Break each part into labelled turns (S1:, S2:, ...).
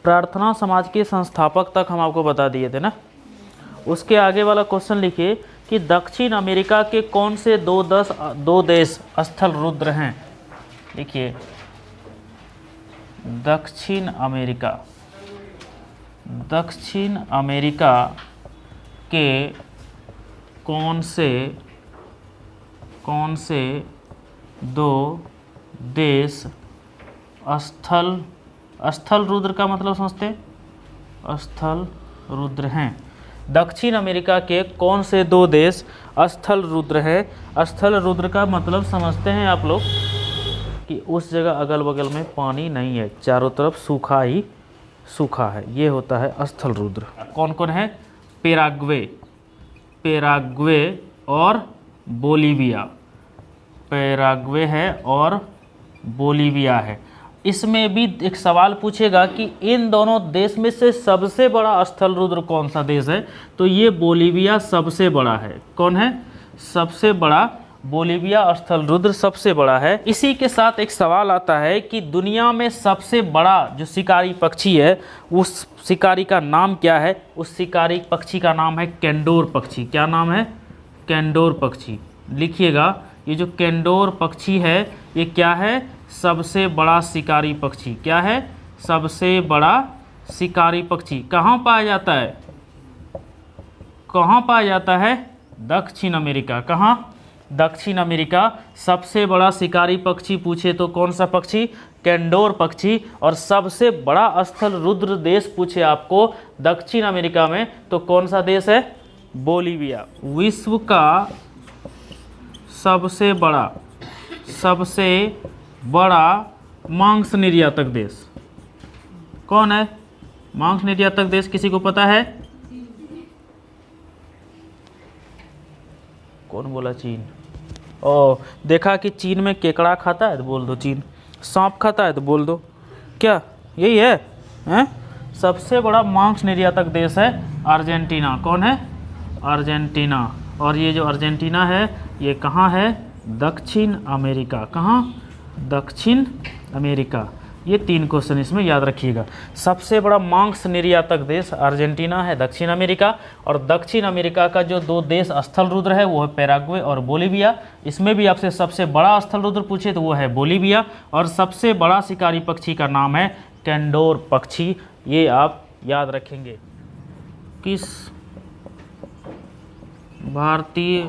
S1: प्रार्थना समाज के संस्थापक तक हम आपको बता दिए थे ना। उसके आगे वाला क्वेश्चन लिखिए कि दक्षिण अमेरिका के कौन से दो देश स्थल रुद्र हैं। देखिए दक्षिण अमेरिका के कौन से दो देश स्थल रुद्र का मतलब समझते हैं, स्थल रुद्र हैं। दक्षिण अमेरिका के कौन से दो देश स्थल रुद्र हैं। स्थल रुद्र का मतलब समझते हैं आप लोग कि उस जगह अगल बगल में पानी नहीं है, चारों तरफ सूखा ही सूखा है, ये होता है स्थल रुद्र। कौन कौन है? पैराग्वे और बोलीविया। पैराग्वे है और बोलीविया है। इसमें भी एक सवाल पूछेगा कि इन दोनों देश में से सबसे बड़ा स्थल रुद्र कौन सा देश है, तो ये बोलीविया सबसे बड़ा है। कौन है सबसे बड़ा? बोलीविया स्थल रुद्र सबसे बड़ा है। इसी के साथ एक सवाल आता है कि दुनिया में सबसे बड़ा जो शिकारी पक्षी है उस शिकारी का नाम क्या है? उस शिकारी पक्षी का नाम है कैंडोर पक्षी। क्या नाम है? कैंडोर पक्षी। लिखिएगा, ये जो कैंडोर पक्षी है ये क्या है? सबसे बड़ा शिकारी पक्षी। क्या है? सबसे बड़ा शिकारी पक्षी। कहाँ पाया जाता है? कहाँ पाया जाता है? दक्षिण अमेरिका। कहाँ? दक्षिण अमेरिका। सबसे बड़ा शिकारी पक्षी पूछे तो कौन सा पक्षी? कैंडोर पक्षी। और सबसे बड़ा स्थल रुद्र देश पूछे आपको दक्षिण अमेरिका में तो कौन सा देश है? बोलीविया। विश्व का सबसे बड़ा मांस निर्यातक देश कौन है? मांस निर्यातक देश किसी को पता है? कौन बोला? चीन। ओ, देखा कि चीन में केकड़ा खाता है तो बोल दो चीन, सांप खाता है तो बोल दो क्या, यही है, हैं? सबसे बड़ा मांस निर्यातक देश है अर्जेंटीना। कौन है? अर्जेंटीना। और ये जो अर्जेंटीना है ये कहाँ है? दक्षिण अमेरिका। कहाँ? दक्षिण अमेरिका। ये 3 क्वेश्चन इसमें याद रखिएगा। सबसे बड़ा मांस निर्यातक देश अर्जेंटीना है, दक्षिण अमेरिका। और दक्षिण अमेरिका का जो 2 देश स्थल रुद्र है वो है पैराग्वे और बोलीविया। इसमें भी आपसे सबसे बड़ा स्थल रुद्र पूछे तो वो है बोलीविया। और सबसे बड़ा शिकारी पक्षी का नाम है कैंडोर पक्षी। ये आप याद रखेंगे। किस भारतीय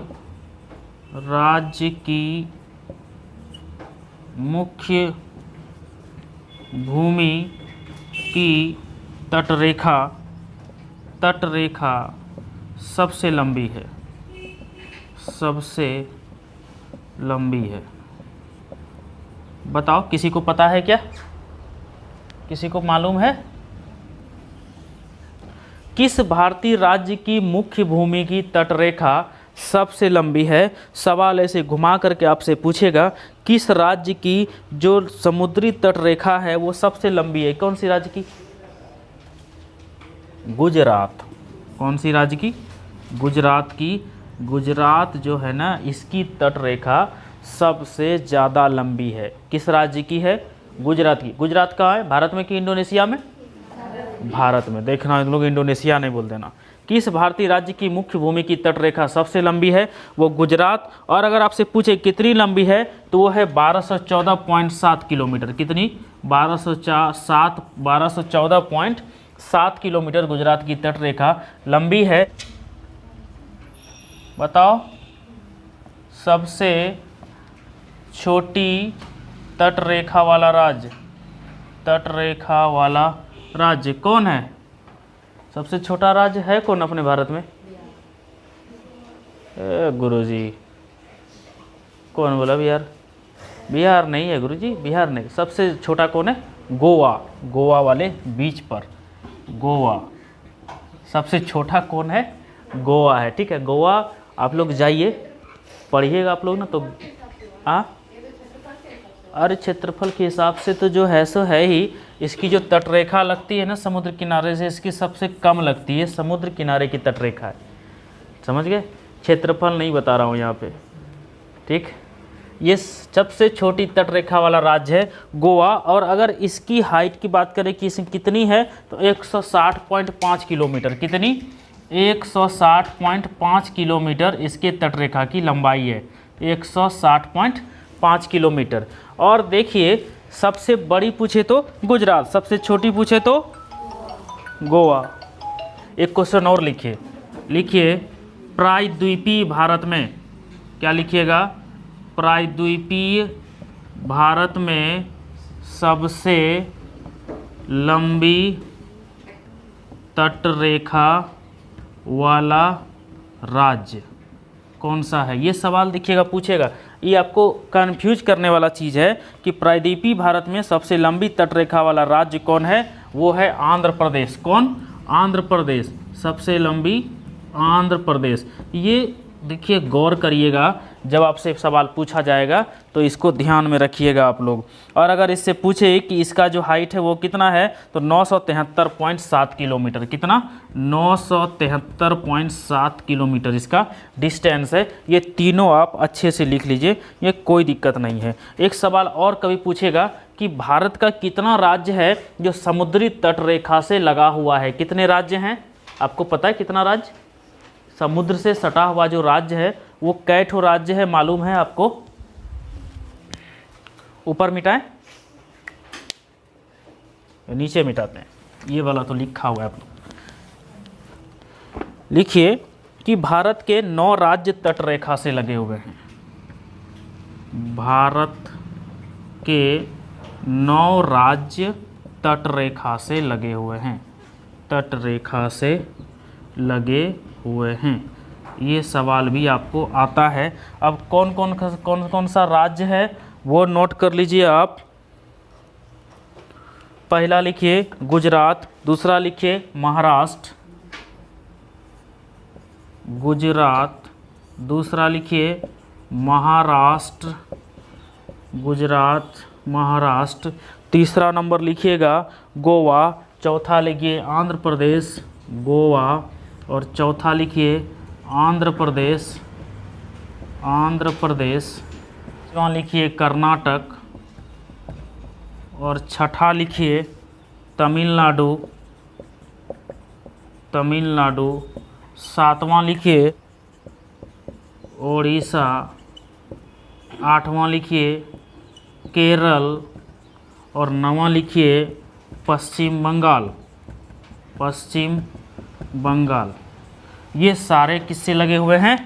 S1: राज्य की मुख्य भूमि की तटरेखा सबसे लंबी है? सबसे लंबी है। बताओ, किसी को पता है क्या? किसी को मालूम है? किस भारतीय राज्य की मुख्य भूमि की तटरेखा सबसे लंबी है? सवाल ऐसे घुमा करके आपसे पूछेगा किस राज्य की जो समुद्री तटरेखा है वो सबसे लंबी है। कौन सी राज्य की? गुजरात। कौन सी राज्य की? गुजरात की। गुजरात जो है ना इसकी तटरेखा सबसे ज़्यादा लंबी है। किस राज्य की है? गुजरात की। गुजरात कहाँ है? भारत में कि इंडोनेशिया में? भारत में। देखना इन लोग इंडोनेशिया नहीं बोल देना। किस भारतीय राज्य की मुख्य भूमि की तटरेखा सबसे लंबी है? वो गुजरात। और अगर आपसे पूछे कितनी लंबी है तो वो है 1214.7 किलोमीटर। कितनी? 1214.7 किलोमीटर गुजरात की तटरेखा लंबी है। बताओ, सबसे छोटी तटरेखा वाला राज्य कौन है? सबसे छोटा राज्य है कौन अपने भारत में? गुरुजी, कौन बोला? बिहार। बिहार नहीं है गुरुजी, बिहार नहीं। सबसे छोटा कौन है? गोवा। गोवा वाले बीच पर गोवा। सबसे छोटा कौन है? गोवा है। ठीक है, गोवा आप लोग जाइए, पढ़िएगा आप लोग ना तो अरे क्षेत्रफल के हिसाब से तो जो है सो है ही। इसकी जो तटरेखा लगती है ना समुद्र किनारे से, इसकी सबसे कम लगती है। समुद्र किनारे की तटरेखा है, समझ गए? क्षेत्रफल नहीं बता रहा हूँ यहाँ पे, ठीक। ये सबसे छोटी तट रेखा वाला राज्य है गोवा। और अगर इसकी हाइट की बात करें कि इसमें कितनी है तो 160.5 किलोमीटर, कितनी 160.5 किलोमीटर इसके तट रेखा की लंबाई है, 160.5 किलोमीटर। और देखिए सबसे बड़ी पूछे तो गुजरात, सबसे छोटी पूछे तो गोवा। एक क्वेश्चन और लिखिए, लिखिए प्रायद्वीपीय भारत में, क्या लिखिएगा, प्रायद्वीपीय भारत में सबसे लंबी तटरेखा वाला राज्य कौन सा है। ये सवाल देखिएगा पूछेगा, ये आपको कंफ्यूज करने वाला चीज़ है कि प्रायद्वीपीय भारत में सबसे लंबी तटरेखा वाला राज्य कौन है, वो है आंध्र प्रदेश। कौन, आंध्र प्रदेश, सबसे लंबी आंध्र प्रदेश। ये देखिए गौर करिएगा, जब आपसे सवाल पूछा जाएगा तो इसको ध्यान में रखिएगा आप लोग। और अगर इससे पूछे कि इसका जो हाइट है वो कितना है तो 973.7 किलोमीटर, कितना 973.7 किलोमीटर इसका डिस्टेंस है। ये तीनों आप अच्छे से लिख लीजिए, ये कोई दिक्कत नहीं है। एक सवाल और कभी पूछेगा कि भारत का कितना राज्य है जो समुद्री तट रेखा से लगा हुआ है। कितने राज्य हैं, आपको पता है कितना राज्य, समुद्र से सटा हुआ जो राज्य है वो कै ठो राज्य है मालूम है आपको। ऊपर मिटाएं, नीचे मिटाते हैं, ये वाला तो लिखा हुआ है आप लोग। लिखिए कि भारत के 9 राज्य तट रेखा से लगे हुए हैं। भारत के 9 राज्य तट रेखा से लगे हुए हैं, तट रेखा से लगे हुए हैं। ये सवाल भी आपको आता है। अब कौन कौन सा राज्य है वो नोट कर लीजिए आप। पहला लिखिए गुजरात, दूसरा लिखिए महाराष्ट्र, गुजरात, दूसरा लिखिए महाराष्ट्र, गुजरात महाराष्ट्र, तीसरा नंबर लिखिएगा गोवा, चौथा लिखिए आंध्र प्रदेश, गोवा, और चौथा लिखिए आंध्र प्रदेश, आंध्र प्रदेश, पाँचवां लिखिए कर्नाटक, और छठा लिखिए तमिलनाडु, तमिलनाडु, सातवां लिखिए ओडिशा, आठवां लिखिए केरल, और नौवां लिखिए पश्चिम बंगाल, पश्चिम बंगाल। ये सारे किससे लगे हुए हैं,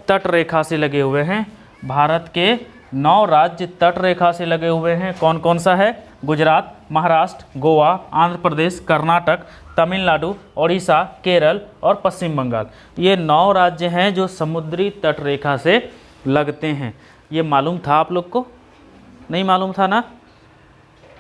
S1: तट रेखा से लगे हुए हैं। भारत के 9 राज्य तट रेखा से लगे हुए हैं। कौन कौन सा है, गुजरात, महाराष्ट्र, गोवा, आंध्र प्रदेश, कर्नाटक, तमिलनाडु, ओडिशा, केरल और पश्चिम बंगाल। ये 9 राज्य हैं जो समुद्री तट रेखा से लगते हैं। ये मालूम था आप लोग को, नहीं मालूम था ना।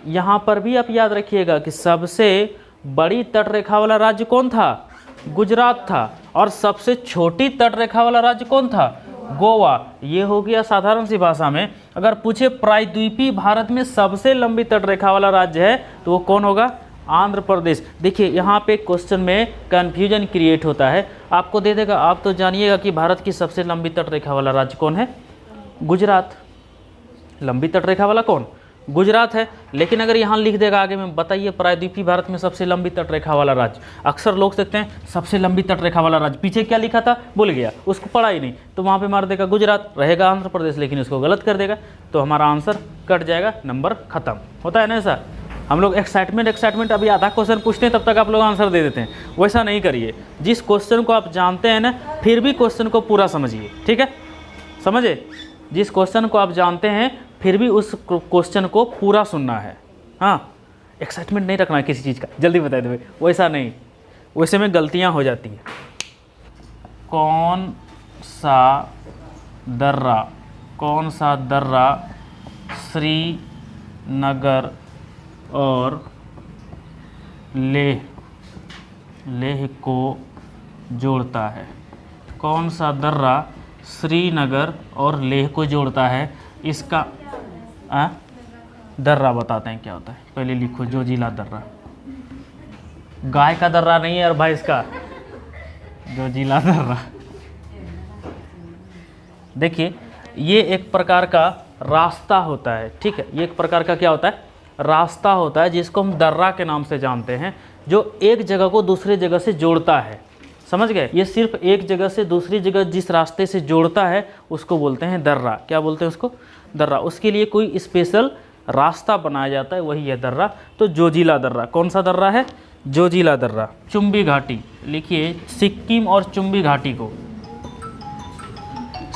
S1: यहाँ पर भी आप याद रखिएगा कि सबसे बड़ी तट रेखा वाला राज्य कौन था, गुजरात था। और सबसे छोटी तट रेखा वाला राज्य कौन था, गोवा। ये हो गया साधारण सी भाषा में। अगर पूछे प्रायद्वीपीय भारत में सबसे लंबी तट रेखा वाला राज्य है तो वो कौन होगा, आंध्र प्रदेश। देखिए यहाँ पे क्वेश्चन में कन्फ्यूजन क्रिएट होता है, आपको दे देगा, आप तो जानिएगा कि भारत की सबसे लंबी तट रेखा वाला राज्य कौन है, गुजरात। लंबी तट रेखा वाला कौन, गुजरात है। लेकिन अगर यहाँ लिख देगा आगे में, बताइए प्रायद्वीपीय भारत में सबसे लंबी तट रेखा वाला राज्य, अक्सर लोग देखते हैं सबसे लंबी तट रेखा वाला राज्य, पीछे क्या लिखा था भूल गया, उसको पढ़ा ही नहीं, तो वहाँ पे मार देगा गुजरात, रहेगा आंध्र प्रदेश, लेकिन उसको गलत कर देगा तो हमारा आंसर कट जाएगा, नंबर खत्म। होता है ना ऐसा, हम लोग एक्साइटमेंट अभी आधा क्वेश्चन पूछते हैं तब तक आप लोग आंसर दे देते हैं, वैसा नहीं करिए। जिस क्वेश्चन को आप जानते हैं ना, फिर भी क्वेश्चन को पूरा समझिए, ठीक है, समझे। जिस क्वेश्चन को आप जानते हैं फिर भी उस क्वेश्चन को पूरा सुनना है। हाँ, एक्साइटमेंट नहीं रखना है किसी चीज़ का, जल्दी बता दे, वैसा नहीं, वैसे में गलतियां हो जाती हैं। कौन सा दर्रा श्रीनगर और लेह को जोड़ता है। कौन सा दर्रा श्रीनगर और लेह को जोड़ता है, इसका दर्रा बताते हैं क्या होता है, पहले लिखो जोजिला दर्रा। गाय का दर्रा नहीं है और भाई इसका जोजिला दर्रा। देखिए ये एक प्रकार का रास्ता होता है, ठीक है। ये एक प्रकार का क्या होता है, रास्ता होता है, जिसको हम दर्रा के नाम से जानते हैं, जो एक जगह को दूसरी जगह से जोड़ता है। समझ गए? ये सिर्फ एक जगह से दूसरी जगह जिस रास्ते से जोड़ता है उसको बोलते हैं दर्रा। क्या बोलते हैं उसको? दर्रा। उसके लिए कोई स्पेशल रास्ता बनाया जाता है, वही है दर्रा। तो जोजिला दर्रा, कौन सा दर्रा है? जोजिला दर्रा। चुंबी घाटी, लिखिए सिक्किम और चुंबी घाटी को,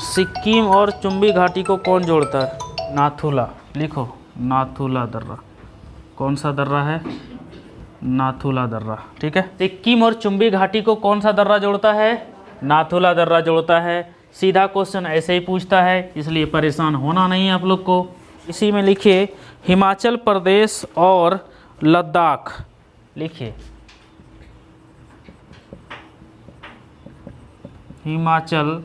S1: सिक्किम और चुंबी घाटी को कौन जोड़ता है? नाथुला। लिखो नाथुला दर्रा। कौन सा दर्रा है? नाथुला दर्रा, ठीक है। सिक्किम और चुंबी घाटी को कौन सा दर्रा जोड़ता है? नाथुला दर्रा जोड़ता है। सीधा क्वेश्चन ऐसे ही पूछता है, इसलिए परेशान होना नहीं है आप लोग को। इसी में लिखिए हिमाचल प्रदेश और लद्दाख। लिखिए हिमाचल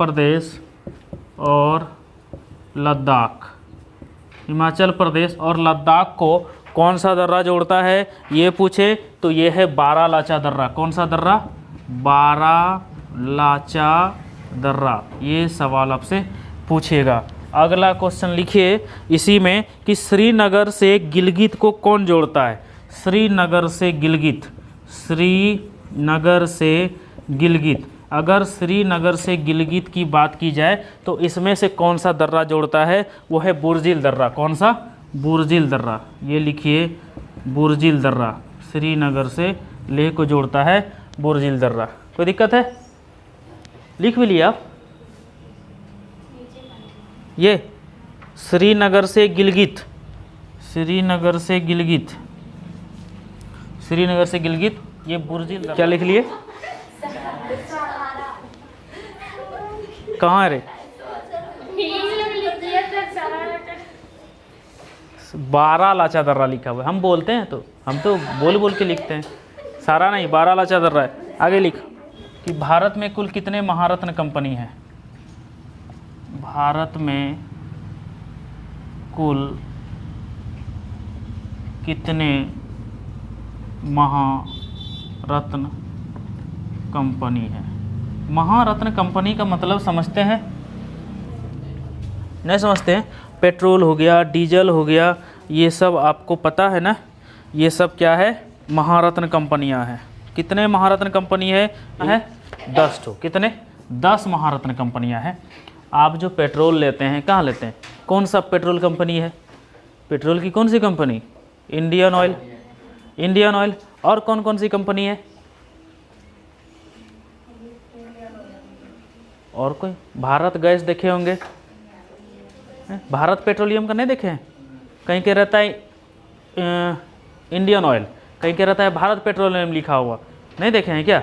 S1: प्रदेश और लद्दाख। हिमाचल प्रदेश और लद्दाख को कौन सा दर्रा जोड़ता है ये पूछे तो ये है बारालाचा दर्रा। कौन सा दर्रा? बारालाचा दर्रा। ये सवाल आपसे पूछेगा। अगला क्वेश्चन लिखिए इसी में कि श्रीनगर से गिलगित को कौन जोड़ता है? श्रीनगर से गिलगित, श्रीनगर से गिलगित। अगर श्रीनगर से गिलगित की बात की जाए तो इसमें से कौन सा दर्रा जोड़ता है? वो है बुर्जिल दर्रा। कौन सा? बुर्जिल दर्रा। ये लिखिए बुर्जिल दर्रा। श्रीनगर से लेह को जोड़ता है बुर्जिल दर्रा। कोई दिक्कत है? लिख भी लिया आप? ये श्रीनगर से गिलगित, श्रीनगर से गिलगित, श्रीनगर से गिलगित, ये बुर्जिल दर्रा। क्या लिख लिए? कहाँ है रे? बारालाचा दर्रा लिखा हुआ है। हम बोलते हैं तो हम तो बोल बोल के लिखते हैं, सारा नहीं। बारालाचा दर्रा है। आगे लिख कि भारत में कुल कितने महारत्न कंपनी हैं? भारत में कुल कितने महारत्न कंपनी है? महारत्न कंपनी का मतलब समझते हैं? नहीं समझते हैं? पेट्रोल हो गया, डीजल हो गया, ये सब आपको पता है ना? ये सब क्या है? महारत्न कंपनियां हैं। कितने महारत्न कंपनी है? 10 ठो। कितने? 10 महारत्न कंपनियां हैं। आप जो पेट्रोल लेते हैं कहाँ लेते हैं? कौन सा पेट्रोल कंपनी है? पेट्रोल की कौन सी company? Indian Oil. Indian Oil. और कौन कौन सी कंपनी है? और कोई? भारत गैस देखे होंगे, भारत पेट्रोलियम का नहीं देखे हैं? कहीं के रहता है इंडियन ऑयल, कहीं के रहता है भारत पेट्रोलियम लिखा हुआ, नहीं देखे हैं क्या?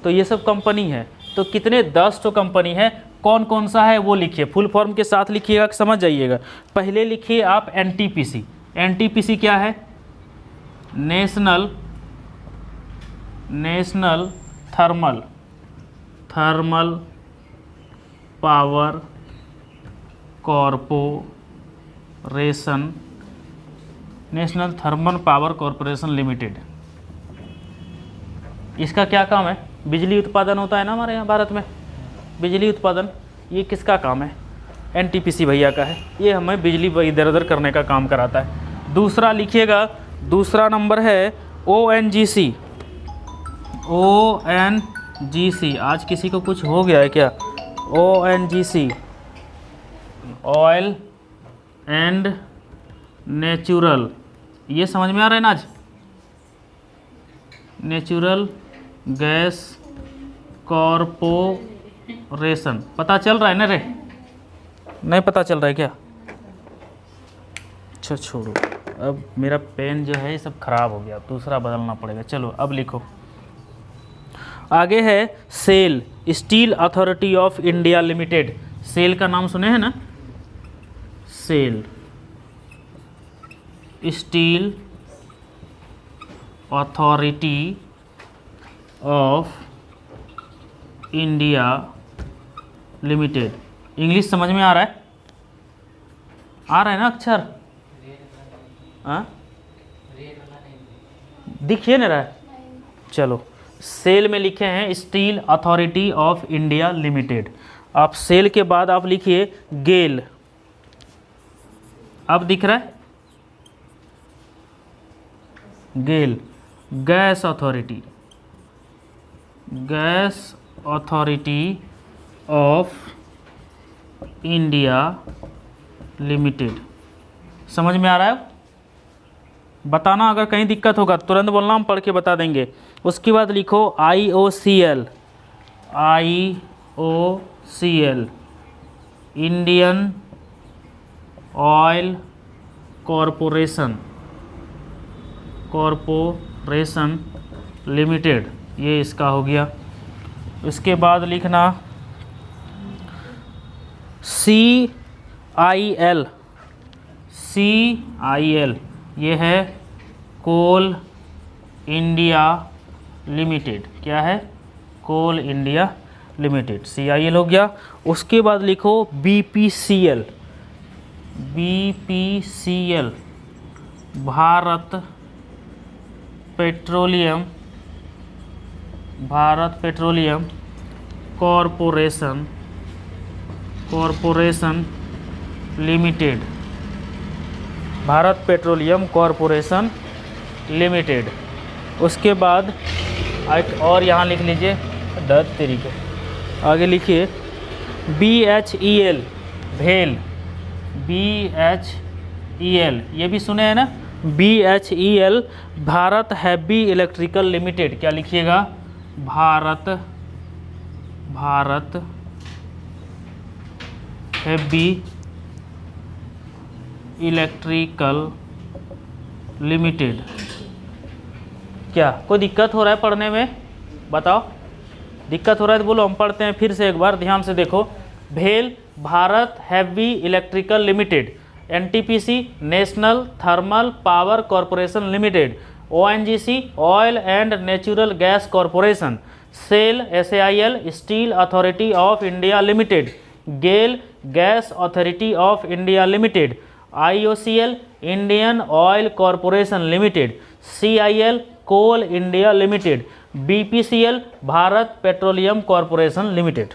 S1: तो ये सब कंपनी है। तो कितने? 10 तो कंपनी है। कौन कौन सा है वो लिखिए, फुल फॉर्म के साथ लिखिएगा, समझ जाइएगा। पहले लिखिए आप एनटीपीसी। एनटीपीसी क्या है? National thermal power corporation, national thermal power corporation limited. इसका क्या काम है? बिजली उत्पादन होता है ना हमारे यहाँ भारत में, बिजली उत्पादन। ये किसका काम है? एनटीपीसी भैया का है। ये हमें बिजली इधर उधर करने का काम कराता है। दूसरा लिखिएगा, दूसरा नंबर है ओएनजीसी। ओएनजीसी। आज किसी को कुछ हो गया है क्या? ONGC, oil and natural. ये समझ में आ रहा है ना? आज नेचुरल गैस कॉरपोरेशन। पता चल रहा है ना रे? नहीं पता चल रहा है क्या? अच्छा छोड़ो, अब मेरा पेन जो है ये सब खराब हो गया, दूसरा बदलना पड़ेगा। चलो अब लिखो। आगे है SAIL, steel authority of India limited. SAIL का नाम सुने हैं ना? SAIL, steel authority of India limited. English समझ में आ रहा है? आ रहा है ना अक्षर? हाँ, दिखिए ना रहा है? चलो, सेल में लिखे हैं steel authority of India limited. आप सेल के बाद आप लिखिए गेल। अब दिख रहा है GAIL, gas authority, gas authority of India limited. समझ में आ रहा है? बताना अगर कहीं दिक्कत होगा तुरंत बोलना, हम पढ़ के बता देंगे। उसके बाद लिखो IOCL, IOCL Indian oil corporation, corporation limited, ये इसका हो गया। उसके बाद लिखना CIL, CIL ये है कोल इंडिया लिमिटेड। क्या है? कोल इंडिया लिमिटेड, CIL हो गया। उसके बाद लिखो BPCL, BPCL Bharat petroleum, Bharat petroleum corporation, corporation limited, Bharat petroleum corporation limited. उसके बाद एक और यहाँ लिख लीजिए, 10 तरीके आगे लिखिए BHEL, भेल, BHEL ये भी सुने हैं ना, BHEL Bharat heavy electrical limited. क्या लिखिएगा? Bharat, Bharat heavy electrical limited. क्या कोई दिक्कत हो रहा है पढ़ने में? बताओ, दिक्कत हो रहा है तो बोलो, हम पढ़ते हैं फिर से एक बार, ध्यान से देखो। भेल Bharat heavy electrical limited, NTPC national thermal power corporation limited, ONGC oil and natural gas corporation, SAIL SAIL steel authority of India limited, GAIL gas authority of India limited, IOCL Indian oil corporation limited, CIL coal India limited, BPCL Bharat petroleum corporation limited.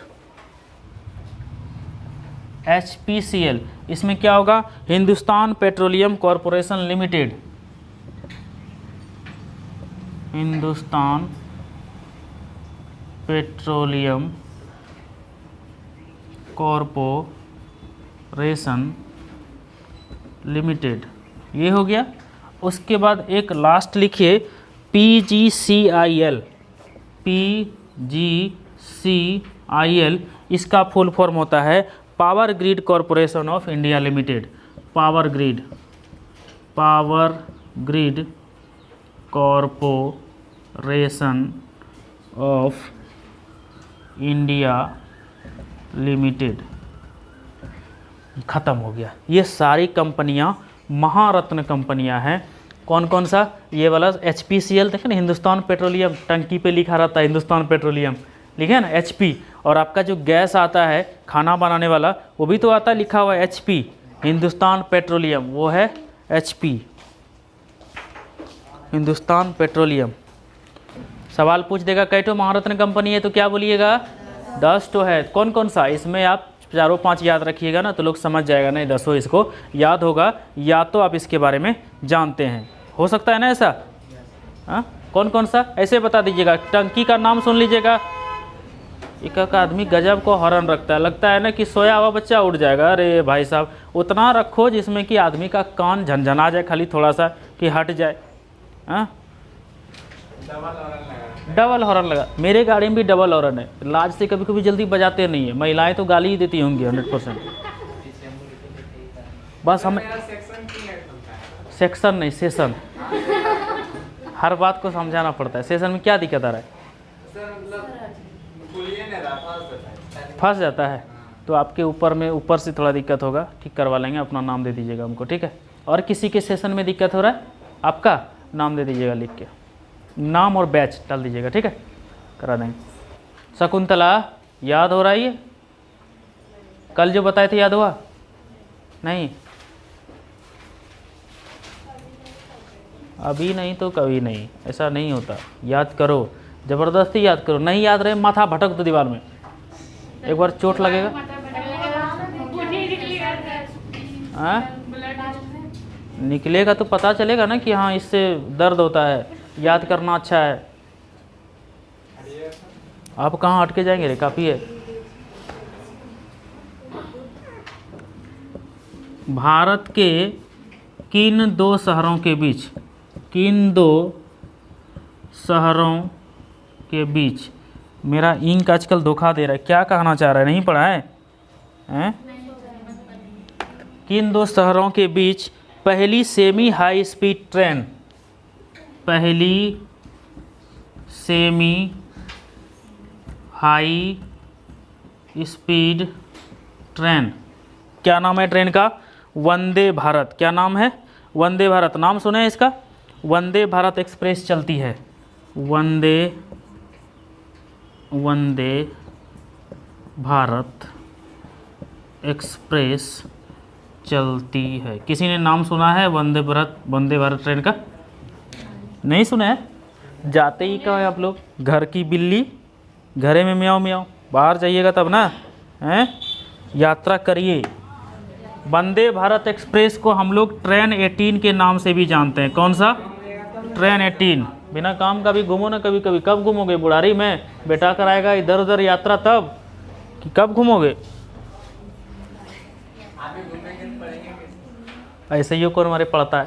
S1: HPCL इसमें क्या होगा? Hindustan petroleum corporation limited, Hindustan petroleum corporation limited, ये हो गया। उसके बाद एक last लिखिए PGCIL, PGCIL इसका फुल फॉर्म होता है power grid corporation of India limited, power grid, power grid corporation of India limited. ख़त्म हो गया। ये सारी कंपनियां महारत्न कंपनियां हैं। कौन कौन सा? ये वाला HPCL देखें ना, हिंदुस्तान पेट्रोलियम, टंकी पे लिखा रहता है हिंदुस्तान पेट्रोलियम, लिखे ना HP। और आपका जो गैस आता है खाना बनाने वाला, वो भी तो आता है लिखा हुआ है HP, हिंदुस्तान पेट्रोलियम, वो है HP, हिंदुस्तान पेट्रोलियम। सवाल पूछ देगा कैटो महारत्न कंपनी है तो क्या बोलिएगा? 10 तो है। कौन कौन सा? इसमें आप 4-5 याद रखिएगा ना तो लोग समझ जाएगा, नहीं 10 इसको याद होगा, या तो आप इसके बारे में जानते हैं, हो सकता है ना ऐसा। हाँ, कौन कौन सा ऐसे बता दीजिएगा। टंकी का नाम सुन लीजिएगा। एक आदमी गजब को हॉर्न रखता है, लगता है ना कि सोया हुआ बच्चा उड़ जाएगा। अरे भाई साहब, उतना रखो जिसमें कि आदमी का कान झनझना जाए, खाली थोड़ा सा कि हट जाए। हाँ, डबल हॉर्न लगा। मेरे गाड़ी में भी डबल हॉर्न है। लाज से कभी कभी जल्दी बजाते नहीं है। महिलाएं तो गाली ही देती होंगी 100%। बस हम सेक्शन नहीं, सेशन, हर बात को समझाना पड़ता है। सेशन में क्या दिक्कत आ रहा है? फंस जाता है तो आपके ऊपर में, ऊपर से थोड़ा दिक्कत होगा, ठीक करवा लेंगे। अपना नाम दे दीजिएगा हमको, ठीक है। और किसी के सेशन में दिक्कत हो रहा है, आपका नाम दे दीजिएगा, लिख के नाम और बैच डाल दीजिएगा, ठीक है, करा देंगे। शकुंतला याद हो रहा है? ये कल जो बताए थे याद हुआ? नहीं, अभी नहीं तो कभी नहीं, ऐसा नहीं होता। याद करो, ज़बरदस्ती याद करो। नहीं याद रहे, माथा भटक दो दीवार में। एक बार चोट लगेगा। हाँ निकलेगा तो पता चलेगा ना कि हाँ इससे दर्द होता है, याद करना अच्छा है। आप कहाँ अटके जाएंगे रे, काफ़ी है। भारत के किन दो शहरों के बीच, किन दो शहरों के बीच, मेरा इंक आजकल धोखा दे रहा है, क्या कहना चाह रहा है, नहीं पढ़ा है हैं? किन दो शहरों के बीच पहली सेमी हाई स्पीड ट्रेन, पहली सेमी हाई स्पीड ट्रेन, क्या नाम है ट्रेन का? वंदे भारत। क्या नाम है? वंदे भारत। नाम सुने हैं इसका? वंदे भारत एक्सप्रेस चलती है, वंदे भारत एक्सप्रेस चलती है। किसी ने नाम सुना है वंदे भारत ट्रेन का? नहीं सुना है? जाते ही कहा है आप लोग, घर की बिल्ली घरे में म्याऊं म्याऊं, बाहर जाइएगा तब ना हैं। यात्रा करिए। वंदे भारत एक्सप्रेस को हम लोग ट्रेन 18 के नाम से भी जानते हैं। कौन सा? ट्रेन 18। बिना काम का भी घूमो ना कभी कभी। कब घूमोगे? बुढ़ारी में बेटा कराएगा इधर उधर यात्रा तब, कि कब घूमोगे? ऐसे ही कौन हमारे पढ़ता है?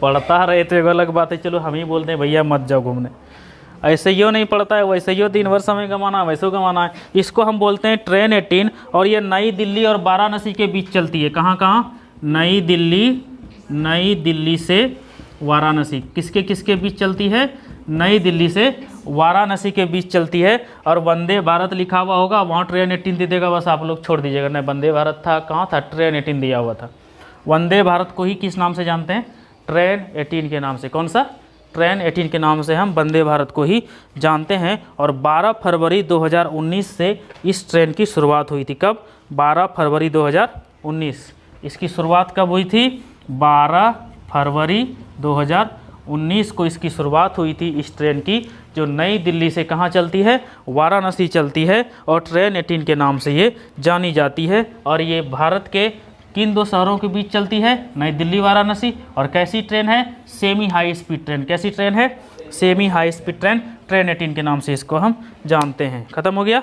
S1: पढ़ता रहे तो एक अलग बात है, चलो हम ही बोलते हैं भैया मत जाओ घूमने। ऐसे ही नहीं पढ़ता है, वैसे ही 3 वर्ष हमें कमाना है, वैसे कमाना है। इसको हम बोलते हैं ट्रेन 18, और ये नई दिल्ली और वाराणसी के बीच चलती है। कहाँ कहाँ? नई दिल्ली से वाराणसी। किसके किसके बीच चलती है? नई दिल्ली से वाराणसी के बीच चलती है। और वंदे भारत लिखा हुआ होगा, वहाँ ट्रेन 18 दे देगा, बस आप लोग छोड़ दीजिएगा। नहीं, वंदे भारत था, कहाँ था? ट्रेन 18 दिया हुआ था। वंदे भारत को ही किस नाम से जानते हैं? ट्रेन 18 के नाम से। कौन सा? ट्रेन 18 के नाम से हम वंदे भारत को ही जानते हैं। और 12 फरवरी 2019 से इस ट्रेन की शुरुआत हुई थी। कब? 12 फरवरी 2019। इसकी शुरुआत कब हुई थी? 12 फरवरी 2019 को इसकी शुरुआत हुई थी इस ट्रेन की, जो नई दिल्ली से कहाँ चलती है? वाराणसी चलती है, और ट्रेन 18 के नाम से ये जानी जाती है। और ये भारत के किन दो शहरों के बीच चलती है? नई दिल्ली वाराणसी। और कैसी ट्रेन है? Semi high speed train. कैसी ट्रेन है? Semi high speed train. Train 18 के नाम से इसको हम जानते हैं। ख़त्म हो गया।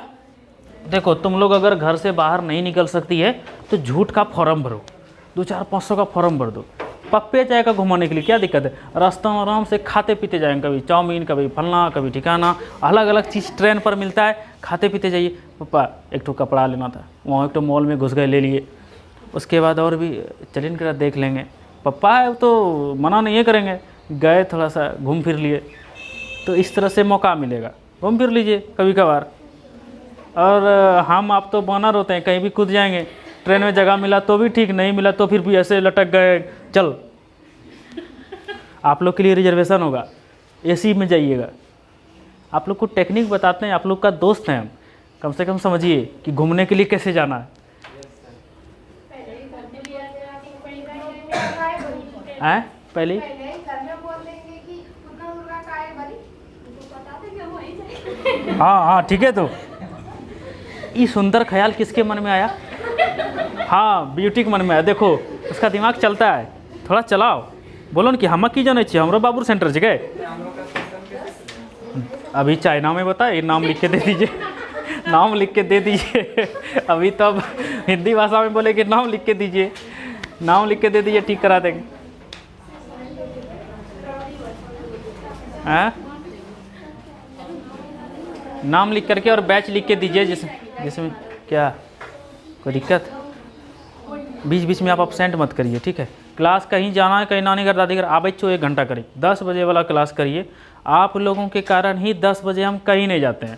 S1: देखो तुम लोग अगर घर से बाहर नहीं निकल सकती है तो झूठ का फॉर्म भरो, 200-400-500 का फॉर्म भर दो। पप्पे जाएगा घुमाने के लिए, क्या दिक्कत है? रास्ता में आराम से खाते पीते जाएंगे, कभी चाउमीन, कभी फलना, कभी ठिकाना, अलग अलग चीज़ ट्रेन पर मिलता है, खाते पीते जाइए। पप्पा एक तो कपड़ा लेना था, वहाँ एक तो मॉल में घुस गए, ले लिए। उसके बाद और भी चलिए इनके देख लेंगे। पप्पा है तो मना नहीं करेंगे, गए थोड़ा सा घूम फिर लिए। तो इस तरह से मौका मिलेगा, घूम फिर लीजिए कभी कभार। और हम आप तो बानर होते हैं, कहीं भी कूद जाएंगे। ट्रेन में जगह मिला तो भी ठीक, नहीं मिला तो फिर भी ऐसे लटक गए, चल। आप लोग के लिए रिजर्वेशन होगा, एसी में जाइएगा। आप लोग को टेक्निक बताते हैं, आप लोग का दोस्त हैं हम, कम से कम समझिए कि घूमने के लिए कैसे जाना है। पहले हाँ ठीक है। तो ये सुंदर ख्याल किसके मन में आया? हाँ ब्यूटी के मन में आया। देखो उसका दिमाग चलता है, थोड़ा चलाओ। बोलो न कि हम की जाने चाहिए, हमरो बाबू सेंटर जगह अभी चाइना में बताए, नाम लिख के दे दीजिए, नाम लिख के दे दीजिए। अभी तो अब हिंदी भाषा में बोले कि नाम लिख के दीजिए, नाम लिख के दे दीजिए, ठीक करा देंगे। नाम लिख करके और बैच लिख के दीजिए, जिसमें क्या कोई दिक्कत। बीच बीच में आप अपसेंट मत करिए, ठीक है। क्लास कहीं जाना है, कहीं नानी घर दादी घर, आप बच्चों 1 घंटा करिए, 10 बजे वाला क्लास करिए। आप लोगों के कारण ही 10 बजे हम कहीं नहीं जाते हैं।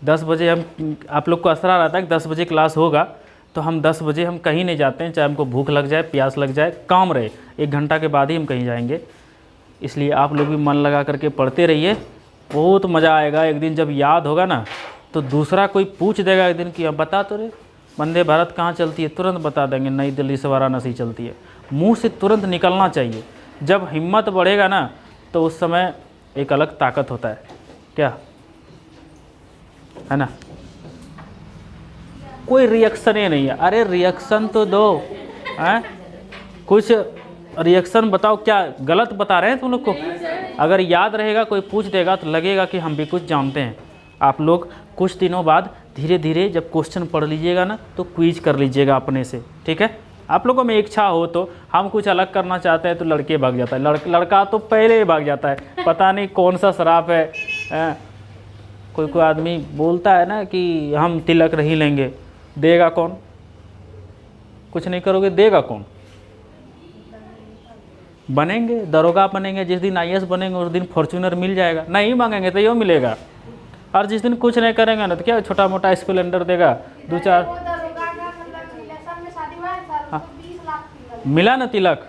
S1: 10 बजे हम, आप लोग को असरा रहता है कि 10 बजे क्लास होगा, तो हम 10 बजे हम कहीं नहीं जाते हैं, चाहे हमको भूख लग जाए, प्यास लग जाए, काम रहे, 1 घंटा के बाद ही हम कहीं जाएंगे। इसलिए आप लोग भी मन लगा करके पढ़ते रहिए, बहुत मज़ा आएगा। एक दिन जब याद होगा ना, तो दूसरा कोई पूछ देगा एक दिन कि अब बता तो रे वंदे भारत कहाँ चलती है, तुरंत बता देंगे नई दिल्ली से वाराणसी चलती है। मुंह से तुरंत निकलना चाहिए। जब हिम्मत बढ़ेगा ना, तो उस समय एक अलग ताकत होता है। क्या है ना। कोई रिएक्शन ही नहीं है। अरे रिएक्शन तो दो, हैं कुछ रिएक्शन बताओ, क्या गलत बता रहे हैं तुम लोग को? अगर याद रहेगा, कोई पूछ देगा तो लगेगा कि हम भी कुछ जानते हैं। आप लोग कुछ दिनों बाद धीरे धीरे जब क्वेश्चन पढ़ लीजिएगा ना तो क्विज कर लीजिएगा अपने से, ठीक है। आप लोगों में इच्छा हो तो, हम कुछ अलग करना चाहते हैं तो लड़के भाग जाता है, लड़का तो पहले ही भाग जाता है, पता नहीं कौन सा शराब है। कोई कोई आदमी बोलता है ना कि हम तिलक नहीं लेंगे, देगा कौन? कुछ नहीं करोगे देगा कौन? बनेंगे दरोगा बनेंगे, जिस दिन IAS बनेंगे उस दिन फॉर्च्यूनर मिल जाएगा, नहीं मांगेंगे तो यो मिलेगा। और जिस दिन कुछ नहीं करेंगे ना तो क्या छोटा मोटा स्प्लेंडर देगा, 2-4। हाँ मिला ना तिलक।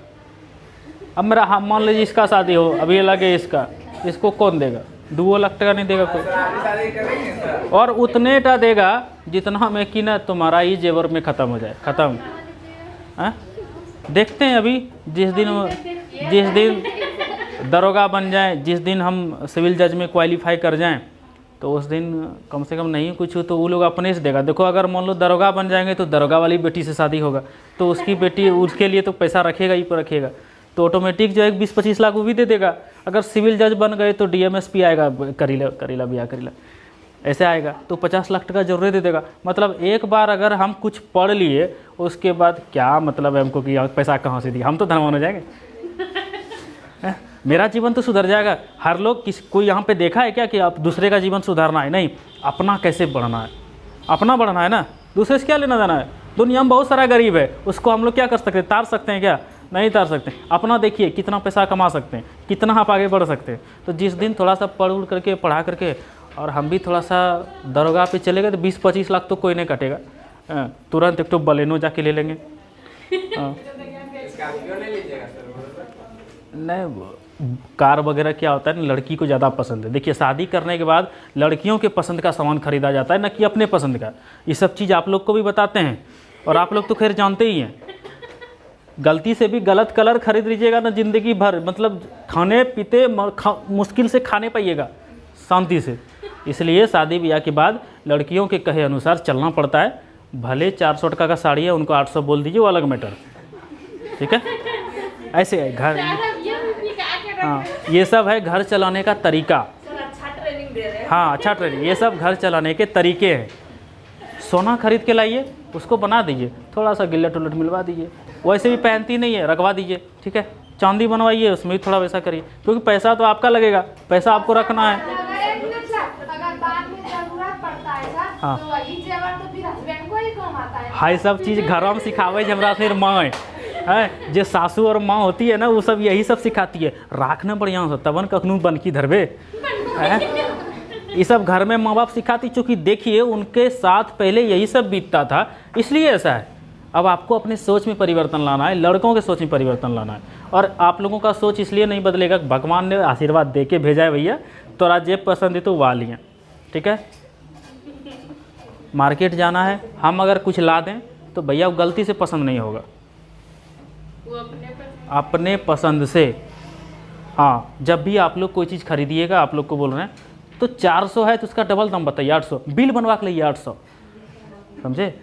S1: अब मेरा, हाँ मान लीजिए इसका शादी हो, अभी लगे इसका, इसको कौन देगा? 2 लाख टका नहीं देगा कोई, और उतने टा देगा जितना में कि ना तुम्हारा ही जेवर में ख़त्म हो जाए, ख़त्म। देखते हैं अभी जिस दिन दरोगा बन जाए, जिस दिन हम सिविल जज में क्वालिफाई कर जाएं, तो उस दिन कम से कम नहीं कुछ हो तो वो लोग अपने से देगा। देखो अगर मान लो दरोगा बन जाएंगे तो दरोगा वाली बेटी से शादी होगा, तो उसकी बेटी उसके लिए तो पैसा रखेगा ही पर रखेगा, तो ऑटोमेटिक जो है 20-25 लाख वो भी दे देगा। अगर सिविल जज बन गए तो DMSP आएगा, करीला बिया करीला ऐसे आएगा, तो 50 लाख टका जरूर दे देगा। मतलब एक बार अगर हम कुछ पढ़ लिए उसके बाद क्या मतलब है हमको कि पैसा कहाँ से दिया, हम तो धनवान हो जाएंगे। मेरा जीवन तो सुधर जाएगा। हर लोग कोई यहाँ पे देखा है क्या कि आप दूसरे का जीवन सुधारना है? नहीं, अपना कैसे बढ़ना है, अपना बढ़ना है ना, दूसरे से क्या लेना देना है। दुनिया में बहुत सारा गरीब है, उसको हम लोग क्या कर सकते हैं? तार सकते हैं क्या? नहीं तार सकते। अपना देखिए कितना पैसा कमा सकते हैं, कितना आप आगे बढ़ सकते हैं। तो जिस दिन थोड़ा सा पढ़ा करके और हम भी थोड़ा सा दरोगा पे चले गए तो 20-25 लाख तो कोई नहीं कटेगा, तुरंत एक तो बलेनो जाके ले लेंगे। नहीं, कार वगैरह क्या होता है ना, लड़की को ज़्यादा पसंद है। देखिए शादी करने के बाद लड़कियों के पसंद का सामान खरीदा जाता है, ना कि अपने पसंद का। ये सब चीज़ आप लोग को भी बताते हैं और आप लोग तो खैर जानते ही हैं। गलती से भी गलत कलर खरीद लीजिएगा ना ज़िंदगी भर, मतलब खाने पीते मुश्किल से खाने पाइएगा शांति से। इसलिए शादी ब्याह के बाद लड़कियों के कहे अनुसार चलना पड़ता है। भले 400 टका का साड़ी है, उनको 800 बोल दीजिए, वो अलग मैटर, ठीक है। ऐसे है घर, हाँ ये सब है घर चलाने का तरीका। हाँ अच्छा ट्रेनिंग, ये सब घर चलाने के तरीके हैं। सोना खरीद के लाइए, उसको बना दीजिए, थोड़ा सा गिल्लट उलट मिलवा दीजिए, वैसे भी पहनती नहीं है रखवा दीजिए, ठीक है। चांदी बनवाइए, उसमें भी थोड़ा वैसा करिए, क्योंकि पैसा तो आपका लगेगा, पैसा आपको रखना है। हाँ हाई सब चीज़ घरों में सिखावे हमरा फिर माँ है, जो सासू और माँ होती है ना वो सब यही सब सिखाती है। राखना बढ़िया से तबन कखनू बन की धरबे, ये सब घर में माँ बाप सिखाती, चूँकि देखिए उनके साथ पहले यही सब बीतता था, इसलिए ऐसा है। अब आपको अपने सोच में परिवर्तन लाना है, लड़कों के सोच में परिवर्तन लाना है। और आप लोगों का सोच इसलिए नहीं बदलेगा, भगवान ने आशीर्वाद दे के भेजा है भैया, तो आज जे पसंद है तो वह लिया, ठीक है। मार्केट जाना है, हम अगर कुछ ला दें तो भैया वो गलती से पसंद नहीं होगा, वो अपने पसंद से। हाँ जब भी आप लोग कोई चीज़ खरीदिएगा, आप लोग को बोल रहे हैं तो 400 है तो उसका डबल दाम बताइए, 800 बिल बनवा के लाइए, 800, समझे।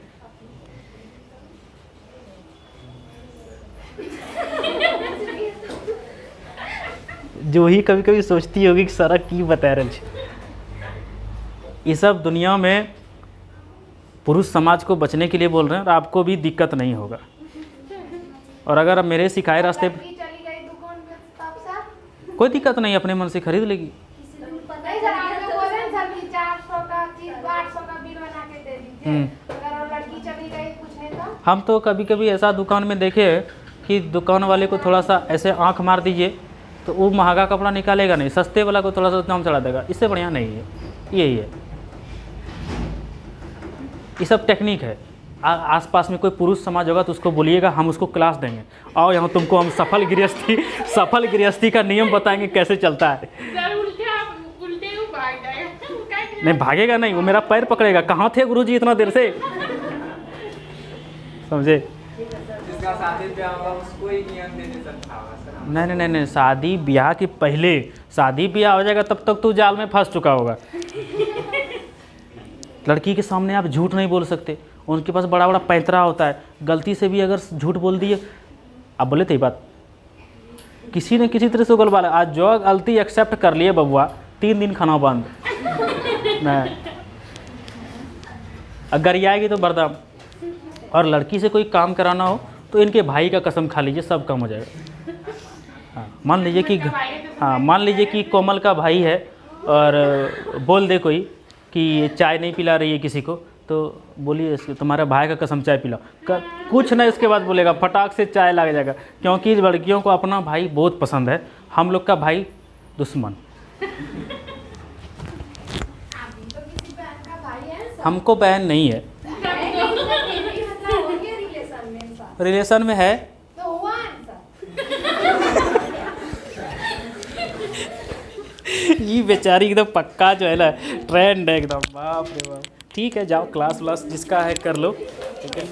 S1: जो ही कभी कभी सोचती होगी कि सड़क की बता रहे, ये सब दुनिया में पुरुष समाज को बचने के लिए बोल रहे हैं, और आपको भी दिक्कत नहीं होगा। और अगर अब मेरे सिखाए रास्ते कोई दिक्कत नहीं, अपने मन से खरीद लेगी। हम तो कभी कभी ऐसा दुकान में देखे कि दुकान वाले को थोड़ा सा ऐसे आंख मार दीजिए तो वो महंगा कपड़ा निकालेगा नहीं, सस्ते वाला को थोड़ा सा दाम चढ़ा देगा, इससे बढ़िया नहीं है। यही है, ये सब टेक्निक है। आसपास में कोई पुरुष समाज होगा तो उसको बोलिएगा, हम उसको क्लास देंगे, आओ यहाँ तुमको हम सफल गृहस्थी का नियम बताएंगे कैसे चलता है। नहीं भागेगा नहीं, वो मेरा पैर पकड़ेगा, कहाँ थे गुरुजी इतना देर से, समझे। नहीं, शादी ब्याह के पहले, शादी ब्याह हो जाएगा तब तक तू जाल में फंस चुका होगा। लड़की के सामने आप झूठ नहीं बोल सकते, उनके पास बड़ा बड़ा पैंतरा होता है, गलती से भी अगर झूठ बोल दिए, आप बोले थे बात, किसी न किसी तरह से उगल वाला। आज जो गलती एक्सेप्ट कर लिए बबुआ, 3 दिन खाना बंद नहीं, अगर ये आएगी तो बर्दाम। और लड़की से कोई काम कराना हो तो इनके भाई का कसम खा लीजिए, सब कम हो जाएगा। हाँ, मान लीजिए कि कोमल का भाई है और बोल दे कोई कि चाय नहीं पिला रही है किसी को, तो बोलिए तुम्हारे भाई का कसम चाय पिलाओ, कुछ ना इसके बाद बोलेगा, फटाक से चाय लग जाएगा। क्योंकि लड़कियों को अपना भाई बहुत पसंद है, हम लोग का भाई दुश्मन। हमको बहन नहीं है, रिलेशन में है। ये बेचारी एकदम पक्का जो है ना ट्रेंड है एकदम, बाप रे बाप। ठीक है, जाओ क्लास व्लास जिसका है कर लो, लेकिन